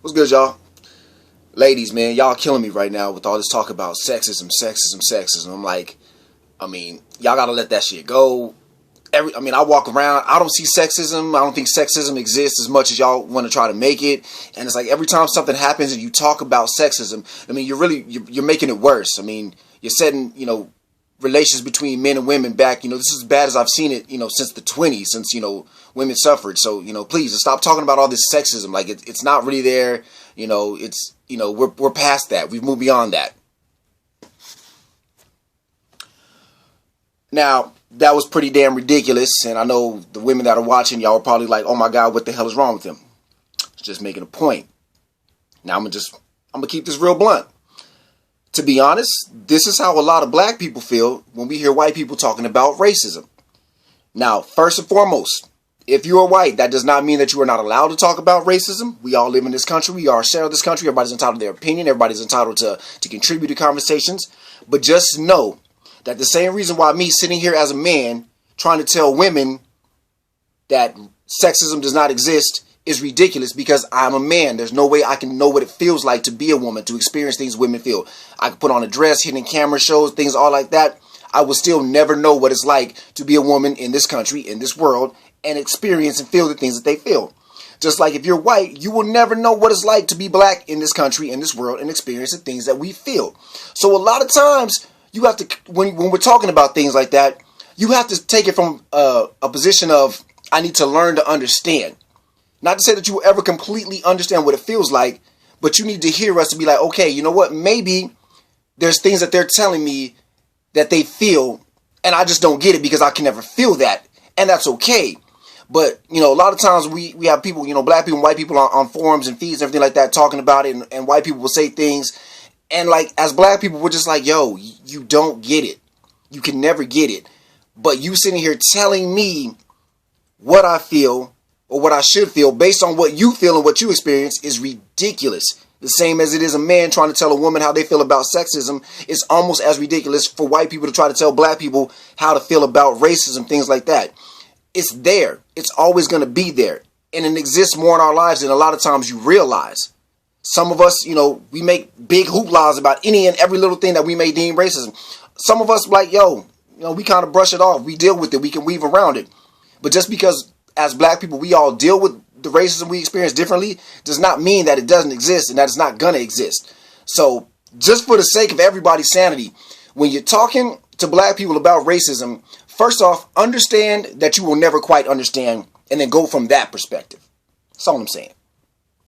What's good, y'all? Ladies, man, y'all killing me right now with all this talk about sexism. I'm like, y'all gotta let that shit go. I walk around, I don't see sexism. I don't think sexism exists as much as y'all want to try to make it. And it's like every time something happens and you talk about sexism, you're making it worse. You're setting, relations between men and women back. This is as bad as I've seen it, since the 20s, since, women suffered. So, please stop talking about all this sexism. Like it's not really there. We're past that. We've moved beyond that. Now, that was pretty damn ridiculous, and I know the women that are watching, y'all are probably like, oh my God, what the hell is wrong with him? Just making a point. Now, I'm gonna keep this real blunt. To be honest, this is how a lot of black people feel when we hear white people talking about racism. Now, first and foremost, if you are white, that does not mean that you are not allowed to talk about racism. We all live in this country. We are a share of this country. Everybody's entitled to their opinion. Everybody's entitled to contribute to conversations. But just know that the same reason why me sitting here as a man trying to tell women that sexism does not exist is ridiculous, because I'm a man. There's no way I can know what it feels like to be a woman, to experience things women feel. I can put on a dress, hidden camera shows, things all like that. I will still never know what it's like to be a woman in this country, in this world, and experience and feel the things that they feel. Just like if you're white, you will never know what it's like to be black in this country, in this world, and experience the things that we feel. So a lot of times, you have to, when we're talking about things like that, you have to take it from a position of, I need to learn to understand. Not to say that you will ever completely understand what it feels like, but you need to hear us to be like, okay, you know what? Maybe there's things that they're telling me that they feel, and I just don't get it because I can never feel that. And that's okay. But, a lot of times we have people, black people, white people on forums and feeds and everything like that talking about it, and white people will say things. And like, as black people, we're just like, yo, you don't get it. You can never get it. But you sitting here telling me what I feel or what I should feel based on what you feel and what you experience is ridiculous. The same as it is a man trying to tell a woman how they feel about sexism. It's almost as ridiculous for white people to try to tell black people how to feel about racism, things like that. It's there. It's always going to be there. And it exists more in our lives than a lot of times you realize. Some of us, we make big hooplas about any and every little thing that we may deem racism. Some of us like, we kind of brush it off. We deal with it. We can weave around it. But just because as black people, we all deal with the racism we experience differently does not mean that it doesn't exist and that it's not going to exist. So just for the sake of everybody's sanity, when you're talking to black people about racism, first off, understand that you will never quite understand, and then go from that perspective. That's all I'm saying.